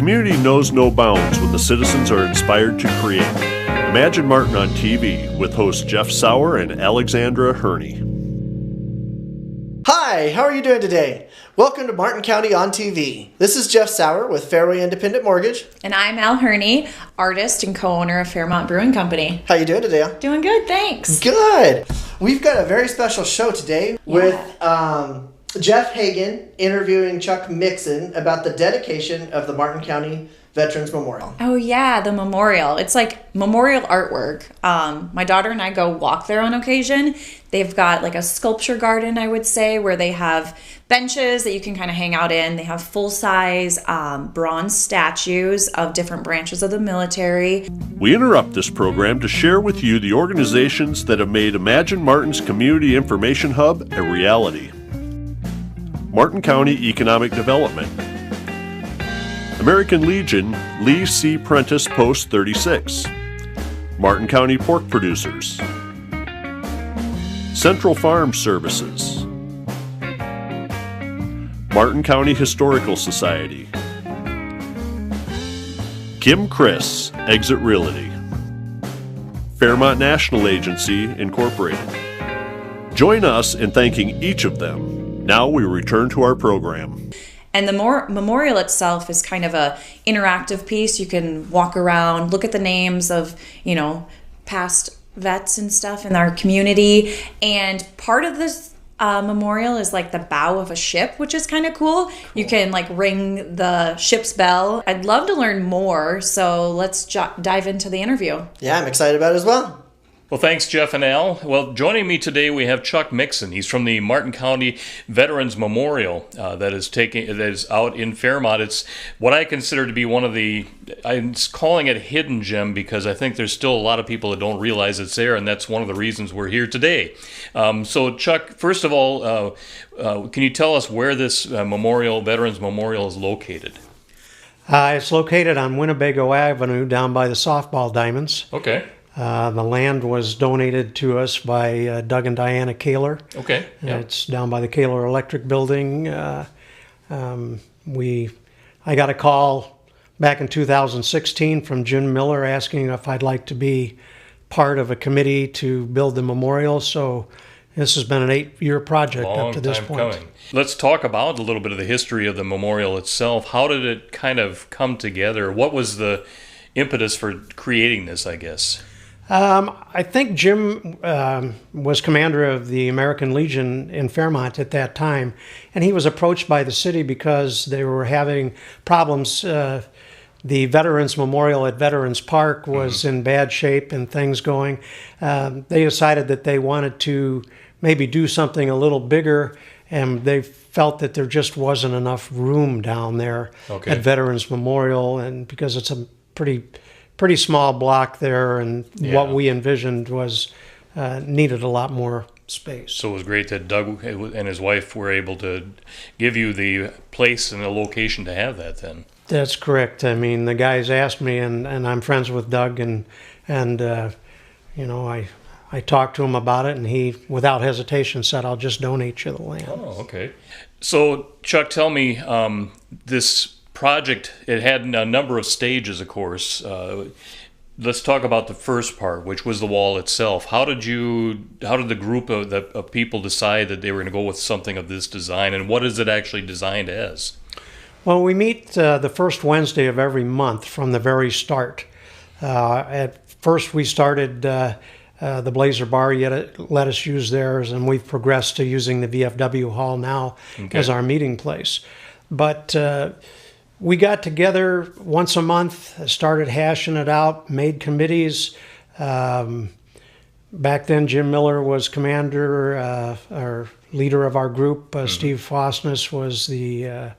community knows no bounds when the citizens are inspired to create. Imagine Martin on TV with hosts Jeff Sauer and Alexandra Herney. Hi, how are you doing today? Welcome to Martin County on TV. This is Jeff Sauer with Fairway Independent Mortgage. And I'm Al Herney, artist and co-owner of Fairmont Brewing Company. How you doing today, Al? Doing good, thanks. Good. We've got a very special show today with Jeff Hagan interviewing Chuck Mixon about the dedication of the Martin County Veterans Memorial. Oh yeah, the memorial. It's like memorial artwork. My daughter and I go walk there on occasion. They've got like a sculpture garden, I would say, where they have benches that you can kind of hang out in. They have full-size bronze statues of different branches of the military. We interrupt this program to share with you the organizations that have made Imagine Martin's Community Information Hub a reality. Martin County Economic Development, American Legion, Lee C. Prentice Post 36, Martin County Pork Producers, Central Farm Services, Martin County Historical Society, Kim Chris, Exit Realty, Fairmont National Agency, Incorporated. Join us in thanking each of them. Now we return to our program. And the memorial itself is kind of a interactive piece. You can walk around, look at the names of, past vets and stuff in our community. And part of this memorial is like the bow of a ship, which is kind of cool. You can like ring the ship's bell. I'd love to learn more. So let's dive into the interview. Yeah, I'm excited about it as well. Well, thanks, Jeff and Al. Well, joining me today, we have Chuck Mixon. He's from the Martin County Veterans Memorial that is out in Fairmont. It's what I consider to be one of the, I'm calling it a hidden gem because I think there's still a lot of people that don't realize it's there, and that's one of the reasons we're here today. So, Chuck, first of all, can you tell us where this Veterans Memorial is located? It's located on Winnebago Avenue down by the softball diamonds. Okay. The land was donated to us by Doug and Diana Kaler. Okay. Yep. It's down by the Kaler Electric Building. I got a call back in 2016 from Jim Miller asking if I'd like to be part of a committee to build the memorial. So this has been an 8-year project up to this point. Coming. Let's talk about a little bit of the history of the memorial itself. How did it kind of come together? What was the impetus for creating this, I guess? I think Jim was commander of the American Legion in Fairmont at that time, and he was approached by the city because they were having problems. The Veterans Memorial at Veterans Park was in bad shape and things going. They decided that they wanted to maybe do something a little bigger, and they felt that there just wasn't enough room down there at Veterans Memorial, and because it's a pretty small block there, and what we envisioned was needed a lot more space. So it was great that Doug and his wife were able to give you the place and the location to have that then. That's correct. I mean, the guys asked me, and I'm friends with Doug, and I talked to him about it, and he, without hesitation, said, "I'll just donate you the land." Oh, okay. So, Chuck, tell me, this project, it had a number of stages, of course. Let's talk about the first part, which was the wall itself. How did the group of people decide that they were going to go with something of this design, and what is it actually designed as? Well, we meet the first Wednesday of every month from the very start. At first, we started the Blazer Bar, let us use theirs, and we've progressed to using the VFW Hall now as our meeting place. But we got together once a month, started hashing it out, made committees. Back then, Jim Miller was commander, or leader of our group. Steve Fosness was the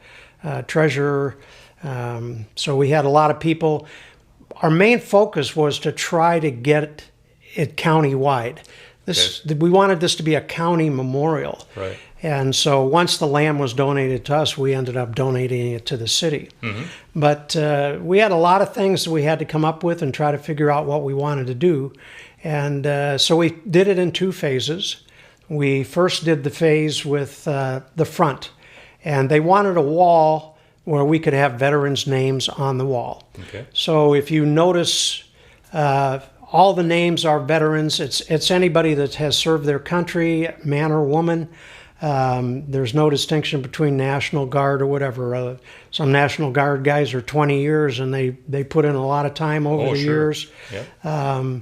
treasurer. So we had a lot of people. Our main focus was to try to get it county-wide. We wanted this to be a county memorial. Right. And so once the land was donated to us, we ended up donating it to the city. But we had a lot of things that we had to come up with and try to figure out what we wanted to do. And so we did it in 2 phases. We first did the phase with the front. And they wanted a wall where we could have veterans' names on the wall. Okay. So if you notice, all the names are veterans. It's anybody that has served their country, man or woman. There's no distinction between National Guard or whatever. Some National Guard guys are 20 years and they put in a lot of time over the years. Yeah.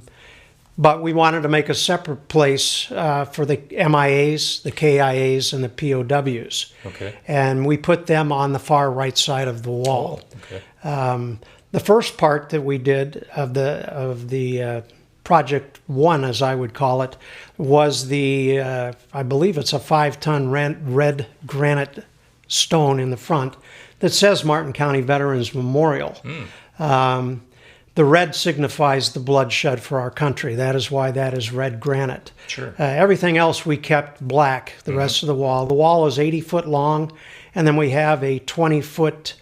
But we wanted to make a separate place for the MIAs, the KIAs, and the POWs. Okay. And we put them on the far right side of the wall. Okay. The first part that we did of the Project 1, as I would call it, was the, I believe it's a 5-ton red granite stone in the front that says Martin County Veterans Memorial. The red signifies the bloodshed for our country. That is why that is red granite. Sure. Everything else we kept black, the rest of the wall. The wall is 80 foot long, and then we have a 20-foot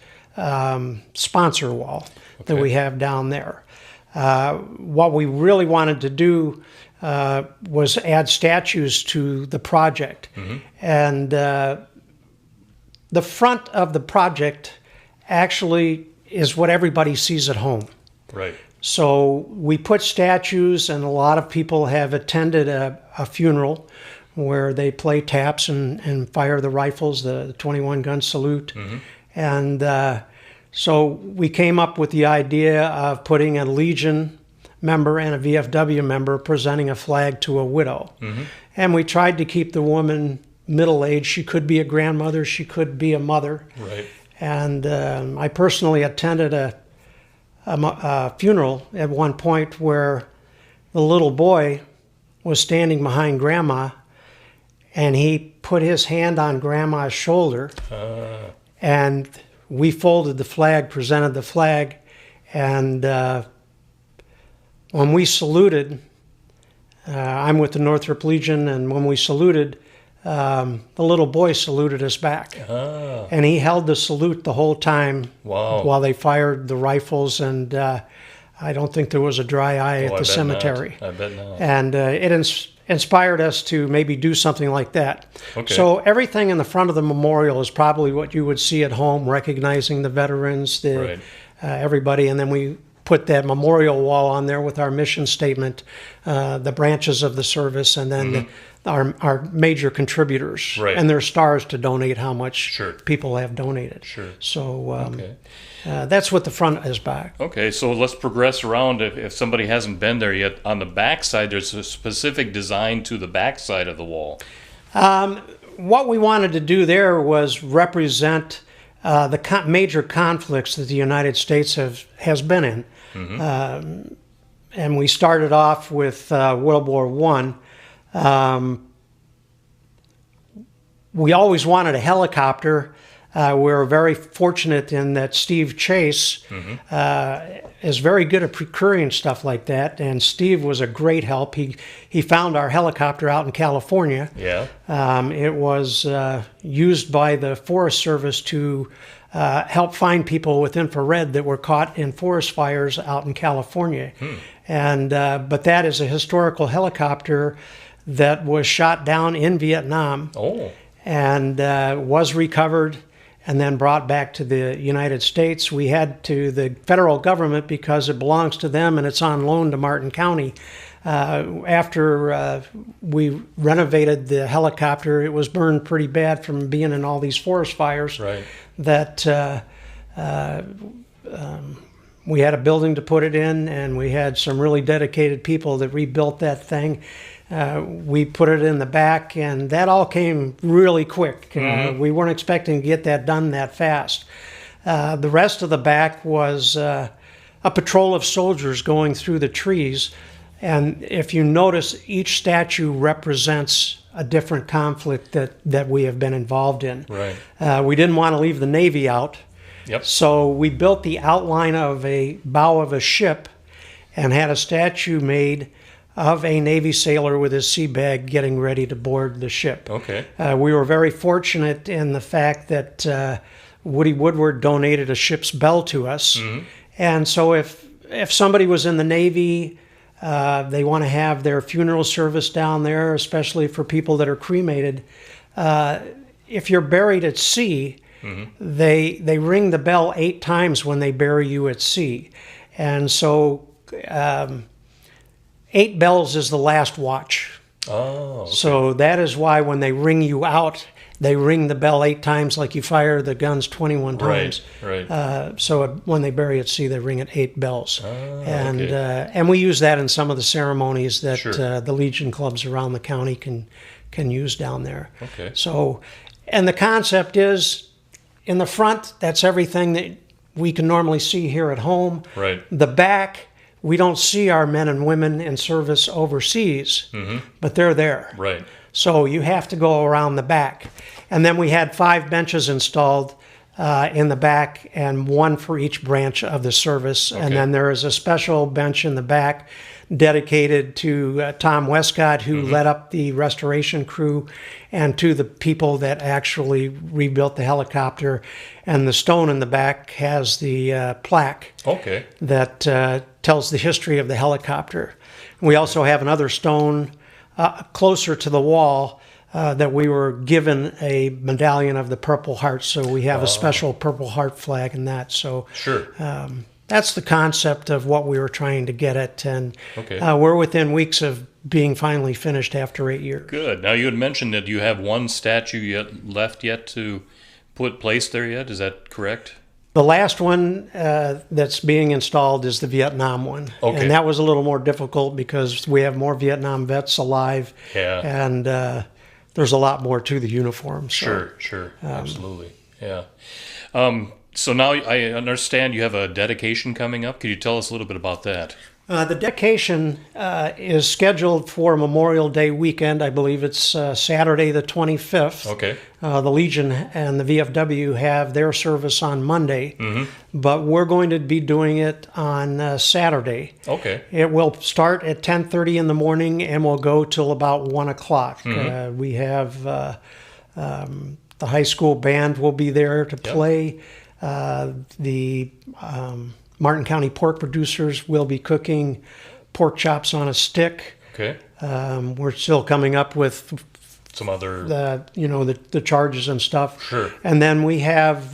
sponsor wall that we have down there. What we really wanted to do was add statues to the project. And the front of the project actually is what everybody sees at home. Right. So we put statues, and a lot of people have attended a funeral where they play taps and fire the rifles, the 21-gun salute. And so we came up with the idea of putting a Legion member and a VFW member presenting a flag to a widow. And we tried to keep the woman middle-aged. She could be a grandmother, she could be a mother. Right. And I personally attended a funeral at one point where the little boy was standing behind Grandma, and he put his hand on Grandma's shoulder, and we folded the flag, presented the flag, and when we saluted, I'm with the Northrop Legion, and when we saluted, the little boy saluted us back. And he held the salute the whole time while they fired the rifles, and I don't think there was a dry eye at the cemetery. I bet not. And it inspired us to maybe do something like that. Okay. So everything in the front of the memorial is probably what you would see at home, recognizing the veterans, everybody, and then we put that memorial wall on there with our mission statement, the branches of the service, and then our major contributors and their stars to donate how much people have donated. So that's what the front is back. Okay, so let's progress around. If somebody hasn't been there yet, on the back side, there's a specific design to the back side of the wall. What we wanted to do there was represent the major conflicts that the United States has been in. And we started off with World War I. We always wanted a helicopter. We were very fortunate in that Steve Chase is very good at procuring stuff like that, and Steve was a great help. He found our helicopter out in California. It was used by the Forest Service to help find people with infrared that were caught in forest fires out in California. And but that is a historical helicopter that was shot down in Vietnam and was recovered and then brought back to the United States. We had to the federal government, because it belongs to them and it's on loan to Martin County. After we renovated the helicopter, it was burned pretty bad from being in all these forest fires. That we had a building to put it in, and we had some really dedicated people that rebuilt that thing. We put it in the back, and that all came really quick. We weren't expecting to get that done that fast. The rest of the back was a patrol of soldiers going through the trees. And if you notice, each statue represents a different conflict that we have been involved in. We didn't want to leave the Navy out. So we built the outline of a bow of a ship and had a statue made of a Navy sailor with his sea bag getting ready to board the ship. We were very fortunate in the fact that Woody Woodward donated a ship's bell to us. And so if somebody was in the Navy, they want to have their funeral service down there, especially for people that are cremated. If you're buried at sea, they ring the bell 8 times when they bury you at sea. And so 8 bells is the last watch. Oh, okay. So that is why when they ring you out, they ring the bell 8 times, like you fire the guns 21 times. Right. So when they bury at sea, they ring it 8 bells. And okay. and we use that in some of the ceremonies that Sure. the Legion clubs around the county can use down there. Okay. So, and the concept is, in the front, that's everything that we can normally see here at home. Right. The back, we don't see our men and women in service overseas, but they're there. Right. So you have to go around the back. And then we had 5 benches installed in the back, and 1 for each branch of the service. Okay. And then there is a special bench in the back dedicated to Tom Westcott, who led up the restoration crew, and to the people that actually rebuilt the helicopter. And the stone in the back has the plaque Okay. that tells the history of the helicopter. We also have another stone closer to the wall that we were given a medallion of the Purple Heart, so we have a special Purple Heart flag in that. So Sure. that's the concept of what we were trying to get at, and Okay. we're within weeks of being finally finished after 8 years. Good. Now you had mentioned that you have one statue left to put placed there yet. Is that correct? The last one that's being installed is the Vietnam one. Okay. And that was a little more difficult because we have more Vietnam vets alive. Yeah. And there's a lot more to the uniform. So. Sure. Absolutely. Yeah. So now I understand you have a dedication coming up. Could you tell us a little bit about that? The dedication is scheduled for Memorial Day weekend. I believe it's Saturday the 25th. Okay. The Legion and the VFW have their service on Monday, but we're going to be doing it on Saturday. Okay. It will start at 10:30 in the morning and will go till about 1 o'clock. We have the high school band will be there to play. The Martin County pork producers will be cooking pork chops on a stick. Okay. We're still coming up with Some other. the charges and stuff. Sure. And then we have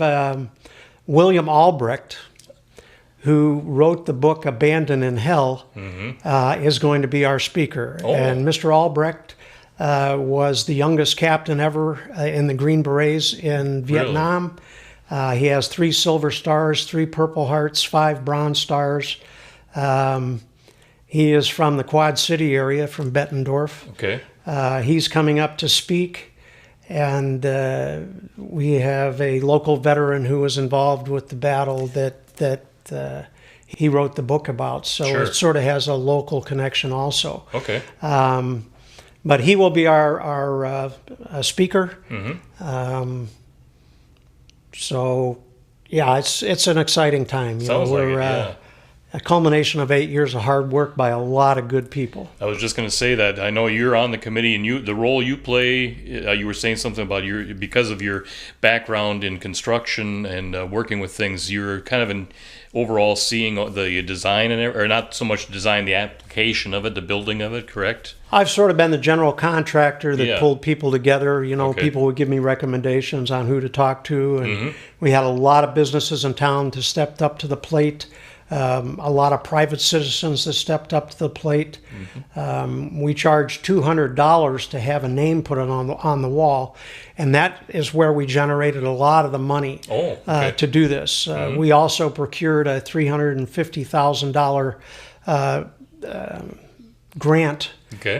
William Albrecht, who wrote the book Abandoned in Hell, is going to be our speaker. Oh. And Mr. Albrecht was the youngest captain ever in the Green Berets in Vietnam. He has 3 Silver Stars, 3 Purple Hearts, 5 Bronze Stars. He is from the Quad City area, from Bettendorf. Okay. He's coming up to speak, and we have a local veteran who was involved with the battle that he wrote the book about. So Sure. it sort of has a local connection also. Okay. But he will be our speaker. So, yeah, it's an exciting time. Sounds like it, we're yeah. a culmination of 8 years of hard work by a lot of good people. I was just going to say that I know you're on the committee, and the role you play. You were saying something about because of your background in construction and working with things. You're kind of overall seeing the design or not so much design, the application of it, the building of it. Correct? I've sort of been the general contractor that Yeah. pulled people together. Okay. People would give me recommendations on who to talk to, and we had a lot of businesses in town that stepped up to the plate. A lot of private citizens that stepped up to the plate. We charged $200 to have a name put on the wall, and that is where we generated a lot of the money to do this. We also procured a $350,000 grant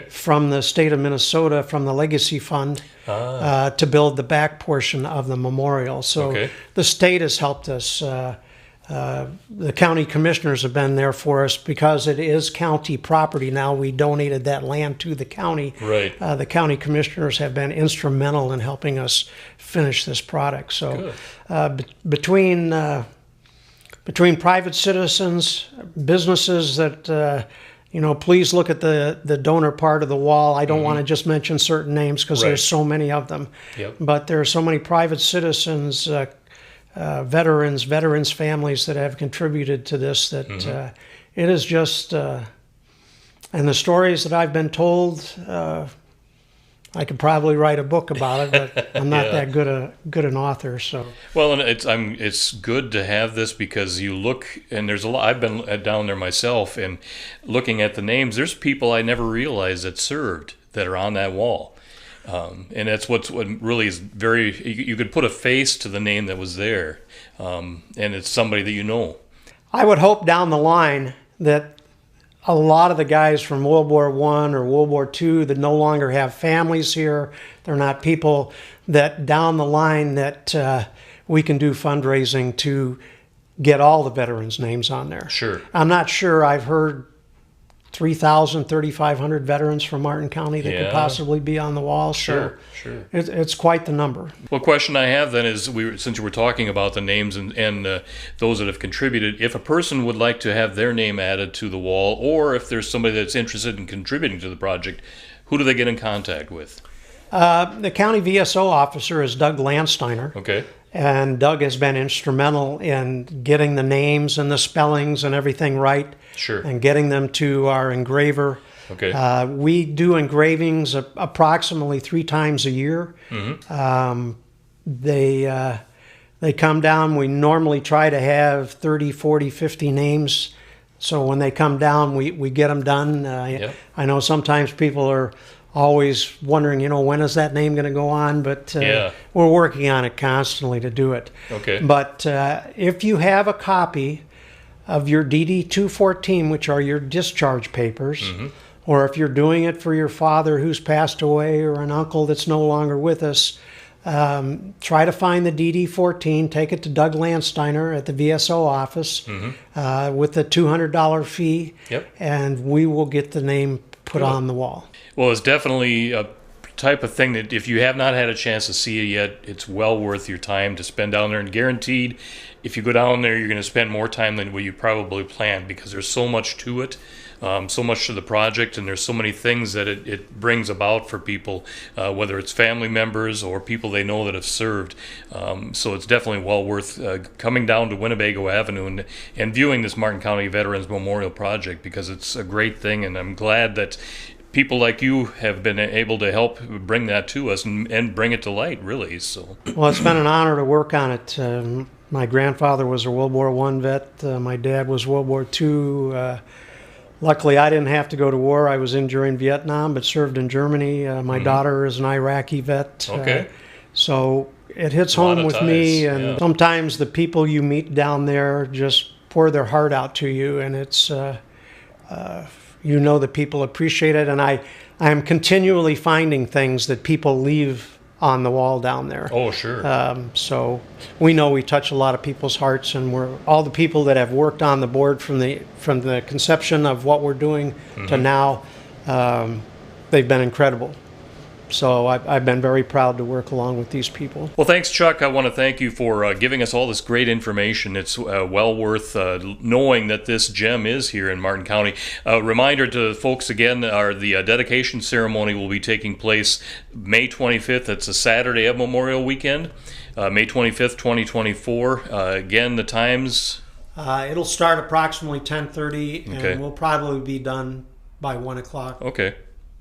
from the state of Minnesota, from the Legacy Fund, to build the back portion of the memorial. So the state has helped us. The county commissioners have been there for us because it is county property now. We donated that land to the county. Right. The county commissioners have been instrumental in helping us finish this product. So between private citizens, businesses that please look at the donor part of the wall. I don't want to just mention certain names because there's so many of them. Yep. But there are so many private citizens, veterans families that have contributed to this that it is just and the stories that I've been told I could probably write a book about it, but I'm not Yeah. that good an author. So Well, and it's good to have this because you look and there's a lot. I've been down there myself and looking at the names. There's people I never realized that served that are on that wall, and that's what really is very. You could put a face to the name that was there, and it's somebody that you know. I would hope down the line that a lot of the guys from World War I or World War II that no longer have families here, they're not people that down the line that we can do fundraising to get all the veterans' names on there. Sure. I'm not sure. I've heard 3,000, 3,500 veterans from Martin County that Yeah. could possibly be on the wall. Sure, So sure. it's quite the number. Well, question I have then is, since you were talking about the names and those that have contributed, if a person would like to have their name added to the wall, or if there's somebody that's interested in contributing to the project, who do they get in contact with? The county VSO officer is Doug Landsteiner. Okay. And Doug has been instrumental in getting the names and the spellings and everything right. Sure. And getting them to our engraver. Okay. We do engravings approximately 3 times a year. Mm-hmm. They come down. We normally try to have 30, 40, 50 names. So when they come down, we get them done. Yep. I know sometimes people are always wondering, when is that name going to go on? But Yeah. we're working on it constantly to do it. Okay. But if you have a copy of your DD-214, which are your discharge papers, Mm-hmm. or if you're doing it for your father who's passed away or an uncle that's no longer with us, try to find the DD-14, take it to Doug Landsteiner at the VSO office with a $200 fee, Yep. and we will get the name put on the wall. Well, it's definitely a type of thing that if you have not had a chance to see it yet, it's well worth your time to spend down there. And guaranteed, if you go down there, you're going to spend more time than what you probably planned because there's so much to it, so much to the project, and there's so many things that it brings about for people, whether it's family members or people they know that have served. So it's definitely well worth coming down to Winnebago Avenue and viewing this Martin County Veterans Memorial Project because it's a great thing, and I'm glad that people like you have been able to help bring that to us and bring it to light, really. So, Well, it's been an honor to work on it. My grandfather was a World War I vet. My dad was World War II. Luckily, I didn't have to go to war. I was in during Vietnam, but served in Germany. My daughter is an Iraqi vet. Okay. So it hits A lot home of with me. ties, And yeah. sometimes the people you meet down there just pour their heart out to you, and it's that people appreciate it. And I am continually finding things that people leave on the wall down there. oh, sure. So we know we touch a lot of people's hearts, and we're all the people that have worked on the board from the conception of what we're doing to now. They've been incredible. So I've been very proud to work along with these people. Well, thanks, Chuck. I want to thank you for giving us all this great information. It's well worth knowing that this gem is here in Martin County. Reminder to folks again, the dedication ceremony will be taking place May 25th. It's a Saturday of Memorial Weekend, May 25th, 2024. Again, the times. It'll start approximately 10:30, and Okay. we'll probably be done by 1 o'clock. Okay.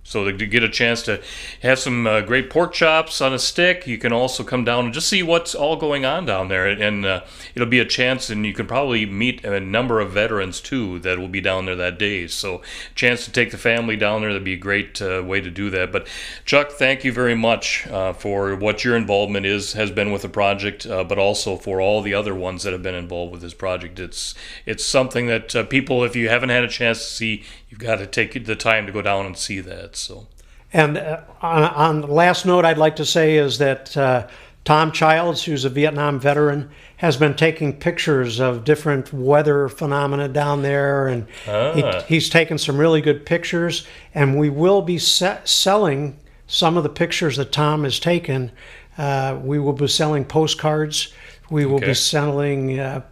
So to get a chance to have some great pork chops on a stick, you can also come down and just see what's all going on down there. And it'll be a chance, and you can probably meet a number of veterans, too, that will be down there that day. So chance to take the family down there, that'd be a great way to do that. But Chuck, thank you very much for what your involvement has been with the project, but also for all the other ones that have been involved with this project. It's something that people, if you haven't had a chance to see, you've got to take the time to go down and see that. So, And on the last note I'd like to say is that Tom Childs, who's a Vietnam veteran, has been taking pictures of different weather phenomena down there, and he's taken some really good pictures, and we will be selling some of the pictures that Tom has taken. We will be selling postcards. We will Okay. be selling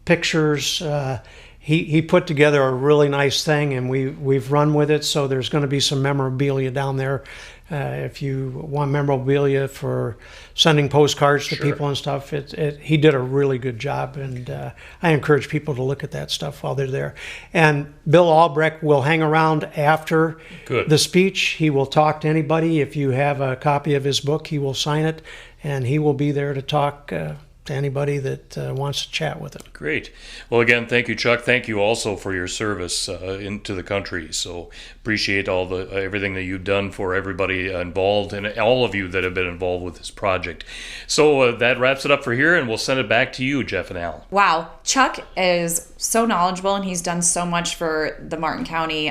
pictures. He put together a really nice thing, and we've run with it. So there's going to be some memorabilia down there If you want memorabilia for sending postcards to people and stuff, he did a really good job, and I encourage people to look at that stuff while they're there. And Bill Albrecht will hang around after the speech. He will talk to anybody. If you have a copy of his book, he will sign it, and he will be there to talk to anybody that wants to chat with him. Great. Well, again, thank you, Chuck. Thank you also for your service into the country. So appreciate everything that you've done for everybody involved and all of you that have been involved with this project. So that wraps it up for here, and we'll send it back to you, Jeff and Al. Wow. Chuck is so knowledgeable, and he's done so much for the Martin County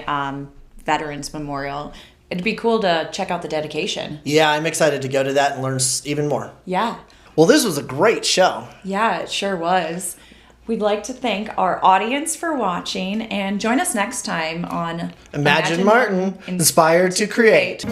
Veterans Memorial. It'd be cool to check out the dedication. Yeah, I'm excited to go to that and learn even more. Yeah. Well, this was a great show. Yeah, it sure was. We'd like to thank our audience for watching, and join us next time on Imagine Martin, inspired to create.